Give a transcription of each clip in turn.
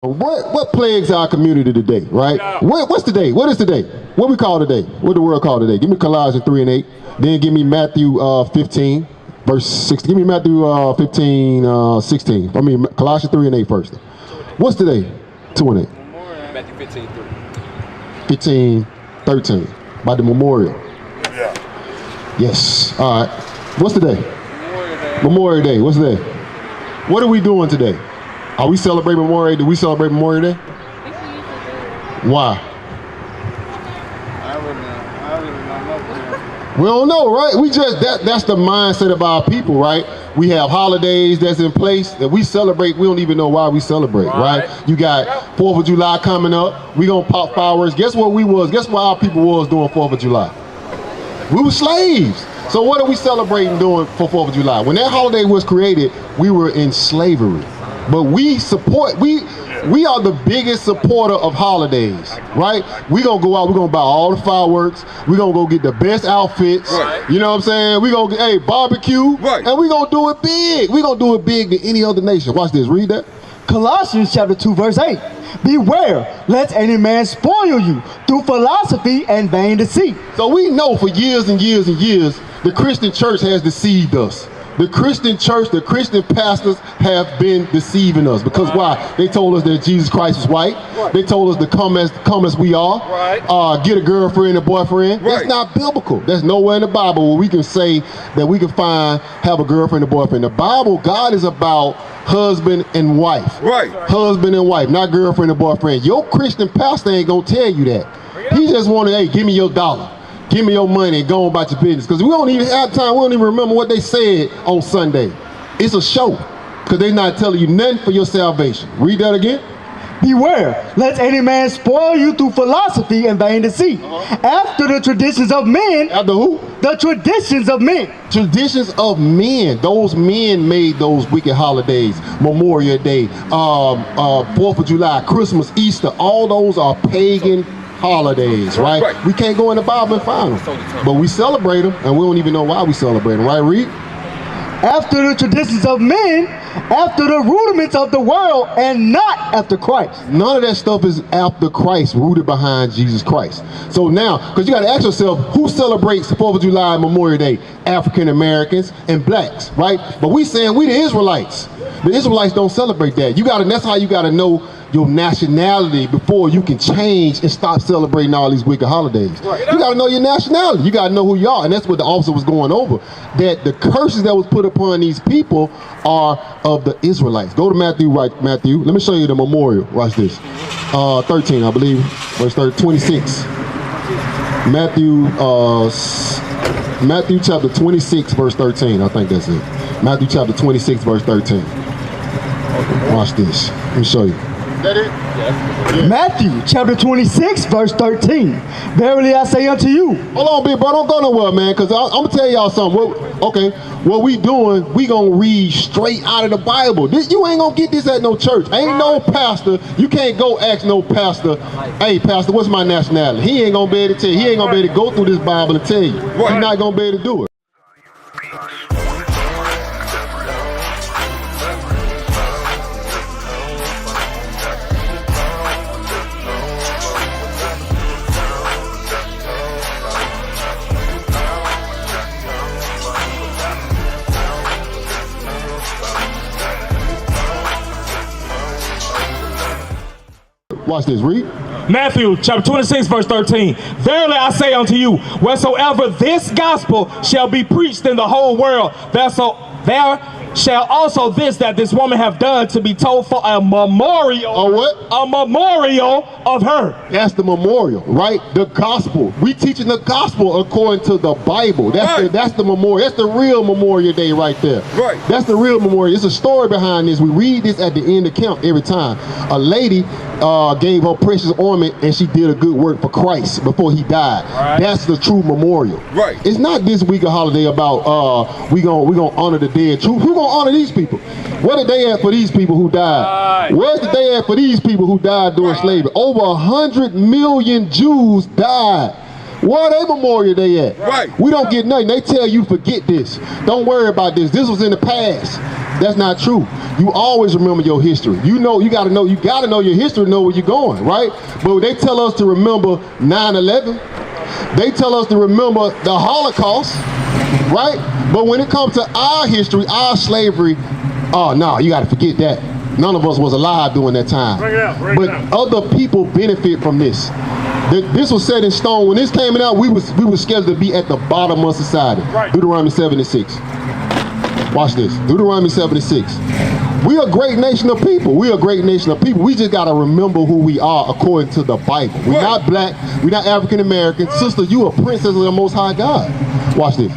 What plagues our community today, right? What's today? What is today? What we call today? What the world call today? Give me Colossians 3:8. Then give me Matthew 15, verse 16. Give me Matthew 15, 16. I mean Colossians 3:8 first. What's today? 2:8. Matthew 15:3. 15:13. By the memorial. Yeah. Yes. All right. What's today? Memorial Day. What's today? What are we doing today? Are we celebrating Memorial Day? Do we celebrate Memorial Day? Why? We don't know, right? We just that's the mindset of our people, right? We have holidays that's in place that we celebrate. We don't even know why we celebrate, right? You got 4th of July coming up. We gonna pop fireworks. Guess what we was? Guess what our people was doing 4th of July? We were slaves. So what are we celebrating doing for 4th of July? When that holiday was created, we were in slavery. But we are the biggest supporter of holidays, right? We gonna go out, we gonna buy all the fireworks, we gonna go get the best outfits, you know what I'm saying? We gonna get, barbecue, and we gonna do it big. We gonna do it big than any other nation. Watch this, read that. Colossians chapter 2 verse 8. Beware, lest any man spoil you through philosophy and vain deceit. So we know for years and years and years, the Christian church has deceived us. The Christian church, the Christian pastors have been deceiving us. Because why? They told us that Jesus Christ was white. They told us to come as we are. Get a girlfriend and a boyfriend. That's not biblical. There's nowhere in the Bible where we can say that we can have a girlfriend and a boyfriend. The Bible, God is about husband and wife. Husband and wife, not girlfriend and boyfriend. Your Christian pastor ain't gonna tell you that. He just wanted, hey, give me your dollar. Give me your money and go on about your business. Because we don't even have time, we don't even remember what they said on Sunday. It's a show. Because they're not telling you nothing for your salvation. Read that again. Beware, lest any man spoil you through philosophy and vain deceit. After the traditions of men. After who? The traditions of men. Traditions of men. Those men made those wicked holidays. Memorial Day, 4th of July, Christmas, Easter. All those are pagan holidays, right? We can't go in the Bible and find them. But we celebrate them, and we don't even know why we celebrate them. Right, Reed? After the traditions of men, after the rudiments of the world, and not after Christ. None of that stuff is after Christ, rooted behind Jesus Christ. So now, because you got to ask yourself, who celebrates 4th of July and Memorial Day? African Americans and blacks, right? But we saying we the Israelites. The Israelites don't celebrate that. That's how you got to know your nationality before you can change and stop celebrating all these wicked holidays. You got to know your nationality. You got to know who you are. And that's what the officer was going over. That the curses that was put upon these people are of the Israelites. Go to Matthew, Matthew. Let me show you the memorial. Watch this. 13, I believe. Verse 26. Matthew chapter 26, verse 13. I think that's it. Matthew chapter 26, verse 13. Watch this. Let me show you. Is that it? Yeah. Matthew chapter 26 verse 13. Verily I say unto you. Hold on, big bro, don't go nowhere, man, because I'm gonna tell y'all something. What we doing, we gonna read straight out of the Bible. You ain't gonna get this at no church. Ain't no pastor. You can't go ask no pastor, hey pastor, what's my nationality? He ain't gonna be able to tell you. He ain't gonna be able to go through this Bible and tell you. He's not gonna be able to do it. Watch this, read. Matthew chapter 26 verse 13. Verily I say unto you, wheresoever this gospel shall be preached in the whole world, there shall also that this woman have done to be told for a memorial. A what? A memorial of her. That's the memorial, right? The gospel. We teaching the gospel according to the Bible. That's the memorial. That's the real Memorial Day right there. That's the real memorial. It's a story behind this. We read this at the end of camp every time. A lady gave her precious ornament and she did a good work for Christ before he died. That's the true memorial. It's not this week a holiday about we gonna honor the dead. Who gonna honor these people? Where the day at for these people who died? Where's the day at for these people who died during slavery? Over 100 million Jews died Where they Memorial Day at? Right. We don't get nothing. They tell you forget this. Don't worry about this. This was in the past. That's not true. You always remember your history. You gotta know your history to know where you're going, right? But they tell us to remember 9/11. They tell us to remember the Holocaust, right? But when it comes to our history, our slavery, oh no, you gotta forget that. None of us was alive during that time. But other people benefit from this. This was set in stone. When this came out, we was scheduled to be at the bottom of society. Right. Deuteronomy 7:6. Watch this. Deuteronomy 7:6. We are a great nation of people. We are a great nation of people. We just got to remember who we are according to the Bible. We're not black. We're not African American. Sister, you a princess of the Most High God. Watch this.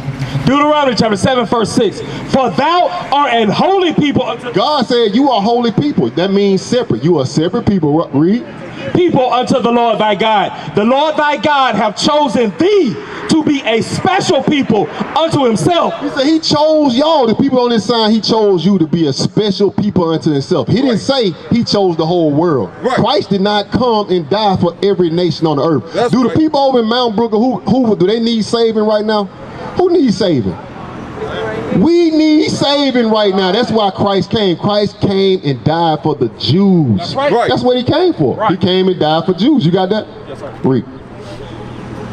Deuteronomy chapter 7, verse 6. For thou art an holy people unto God said you are holy people. That means separate. You are separate people. Read. people unto the Lord thy God. The Lord thy God have chosen thee to be a special people unto himself. He said he chose y'all, the people on this sign. He chose you to be a special people unto himself. He didn't say he chose the whole world. Right. Christ did not come and die for every nation on the earth. That's do right. the people over in Mount Brooker, who do they need saving right now? Who needs saving? We need saving right now. That's why Christ came. Christ came and died for the Jews. That's right. Right. That's what he came for. Right. He came and died for Jews. You got that? Yes, sir. Read.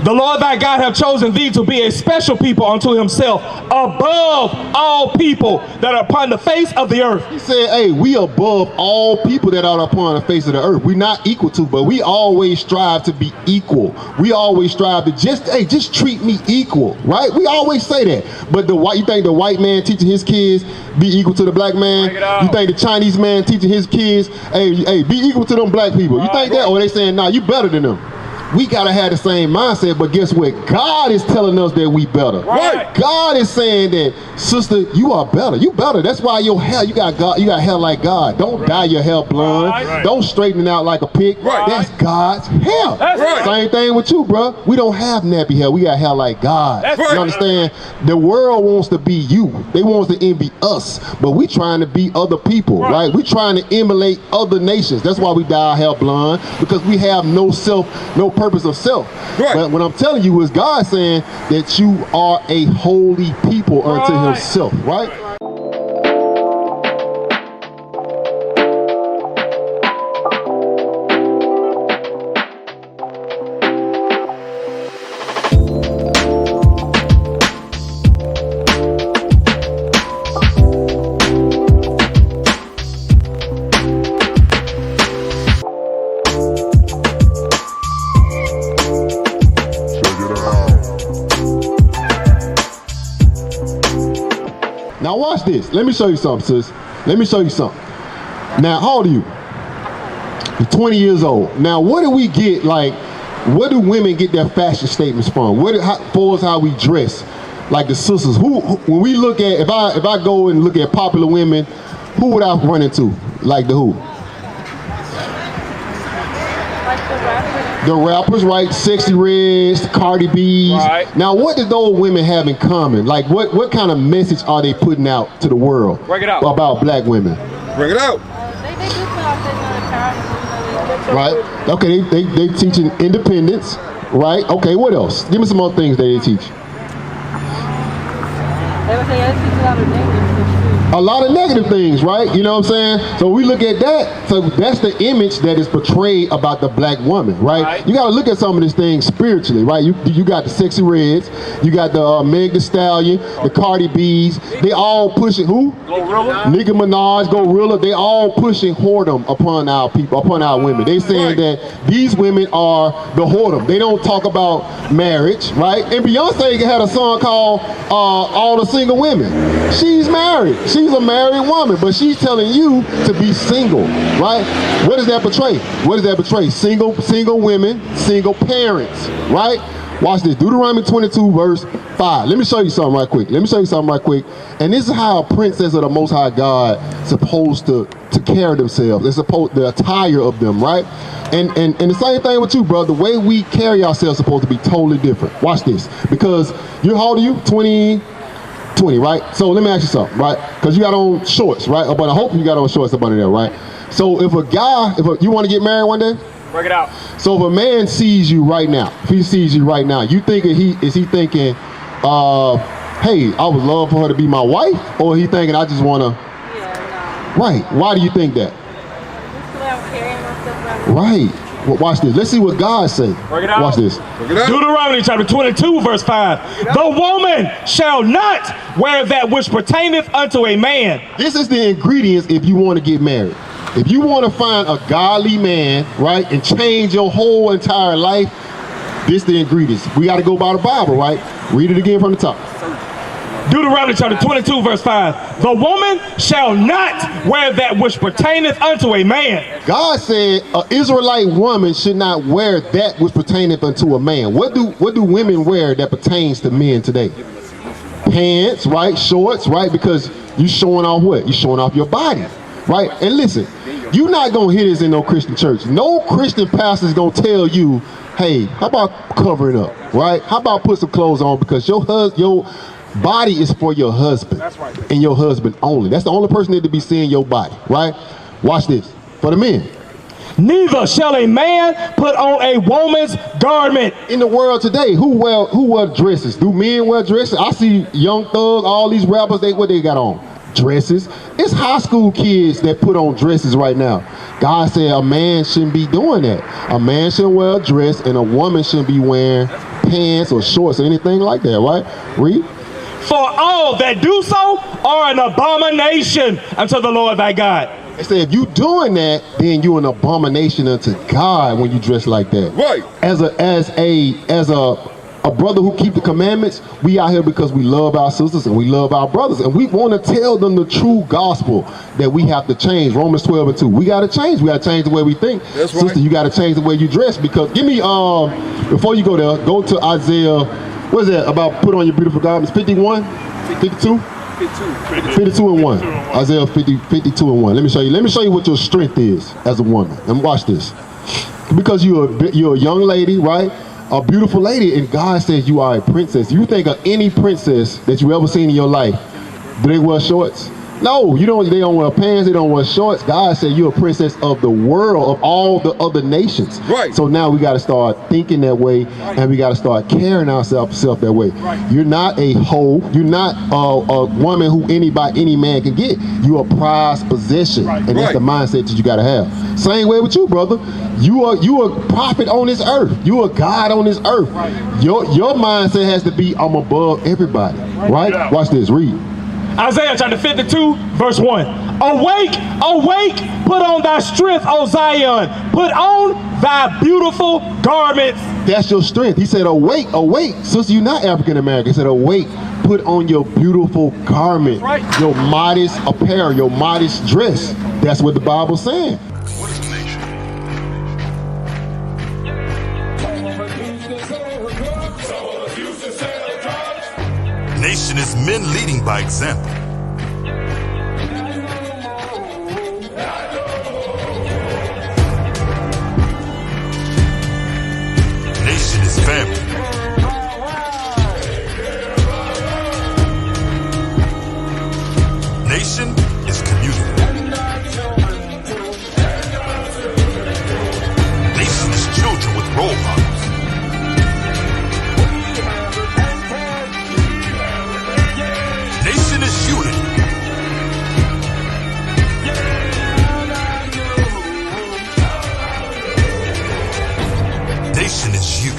The Lord thy God have chosen thee to be a special people unto himself above all people that are upon the face of the earth. He said, hey, we above all people that are upon the face of the earth. We're not equal to, but we always strive to be equal. We always strive to just treat me equal, right? We always say that. But you think the white man teaching his kids be equal to the black man? Bring it on. You think the Chinese man teaching his kids, hey, be equal to them black people? You think that? Or they saying, nah, you better than them? We gotta have the same mindset, but guess what? God is telling us that we better. Right. God is saying that, sister, you are better. You better. That's why your hair, you got hair like God. Don't dye your hair blonde. Right. Don't straighten it out like a pig. Right. That's God's hair. That's right. Same thing with you, bro. We don't have nappy hair. We got hair like God. That's You right. understand? The world wants to be you. They want to envy us, but we trying to be other people, right? We trying to emulate other nations. That's why we dye our hair blonde, because we have no purpose of self. Right. But what I'm telling you is God saying that you are a holy people unto Right. himself, right? Now watch this. Let me show you something, sis. Let me show you something. Now, how old are you? You're 20 years old. Now, what do we get, like, where do women get their fashion statements from? For us, how we dress? Like the sisters, when we look at, if I go and look at popular women, who would I run into? Like the who? The rappers, right? Sexy Reds, Cardi B's. Right. Now, what do those women have in common? Like, what kind of message are they putting out to the world Bring it out. about black women? Bring it out. They do put out their Right? Okay, they teaching independence, right? Okay, what else? Give me some more things that they teach. They would say, yeah, they teach a lot of negative stuff too. A lot of negative things, right? You know what I'm saying? So we look at that. So that's the image that is portrayed about the black woman, right? Right. You got to look at some of these things spiritually, right? You got the Sexy Reds, you got the Meg Thee Stallion, the Cardi B's. They all pushing who? Nicki Minaj, Gorilla. They all pushing whoredom upon our people, upon our women. They saying that these women are the whoredom. They don't talk about marriage, right? And Beyonce had a song called All the Single Women. She's married. She's a married woman, but she's telling you to be single, right? What does that portray? What does that portray? Single women, single parents, right? Watch this, Deuteronomy 22 verse 5. Let me show you something right quick. And this is how a princess of the Most High God supposed to carry themselves. It's supposed, the attire of them, right? And the same thing with you, bro. The way we carry ourselves is supposed to be totally different. Watch this, because how old are you? 20, right? So let me ask you something, right? Because you got on shorts, right? But I hope you got on shorts up under there, right? So if you want to get married one day, Break it out. So if a man sees you right now, if he sees you right now, you thinking is he thinking, hey, I would love for her to be my wife, or he thinking I just wanna? Yeah, no. Right. Why do you think that? Just the way I'm carrying myself Right. Well, watch this. Let's see what God say. Break it out. Watch this. Deuteronomy chapter 22, verse 5. The woman shall not wear that which pertaineth unto a man. This is the ingredients if you want to get married. If you want to find a godly man, right, and change your whole entire life, this the ingredients. We got to go by the Bible, right? Read it again from the top. Deuteronomy chapter 22, verse 5. The woman shall not wear that which pertaineth unto a man. God said an Israelite woman should not wear that which pertaineth unto a man. What do women wear that pertains to men today? Pants, right? Shorts, right? Because you showing off what? You showing off your body, right? And listen, you're not gonna hear this in no Christian church. No Christian pastor is gonna tell you, hey, how about covering up, right? How about put some clothes on because your body is for your husband. That's right. And your husband only. That's the only person that to be seeing your body, right? Watch this. For the men. Neither shall a man put on a woman's garment. In the world today, who wear dresses? Do men wear dresses? I see Young Thug, all these rappers, what they got on? Dresses. It's high school kids that put on dresses right now. God said a man shouldn't be doing that. A man shouldn't wear a dress and a woman shouldn't be wearing pants or shorts or anything like that, right? Read. For all that do so are an abomination unto the Lord thy God. They say if you doing that, then you an abomination unto God when you dress like that. Right. As a brother who keep the commandments, we out here because we love our sisters and we love our brothers, and we want to tell them the true gospel that we have to change. Romans 12:2. We got to change. We got to change the way we think. That's right. Sister, you got to change the way you dress. Because give me before you go there, go to Isaiah. What is that about? Put on your beautiful garments. 51, 52. 52 and 1. Isaiah 52 and 1. Let me show you what your strength is as a woman. And watch this. Because you're a young lady, right? A beautiful lady, and God says you are a princess. You think of any princess that you ever seen in your life, do they wear shorts? No, you don't. They don't wear pants. They don't wear shorts. God said you're a princess of the world, of all the other nations. Right. So now we got to start thinking that way, and we got to start carrying ourselves that way. Right. You're not a hoe. You're not a woman who any man can get. You're a prized possession, and that's the mindset that you got to have. Same way with you, brother. You are a prophet on this earth. You are God on this earth. Right. Your mindset has to be I'm above everybody. Right? Yeah. Watch this. Read. Isaiah chapter 52, verse 1. Awake, awake, put on thy strength, O Zion. Put on thy beautiful garments. That's your strength. He said, awake, awake. Sister, you're not African American. He said, awake, put on your beautiful garment. Right. Your modest apparel, your modest dress. That's what the Bible's saying. What is the nation? Nation is men leading by example. Nation is family. Nation is community. Nation is children with role models. Nation is unity. Nation is you.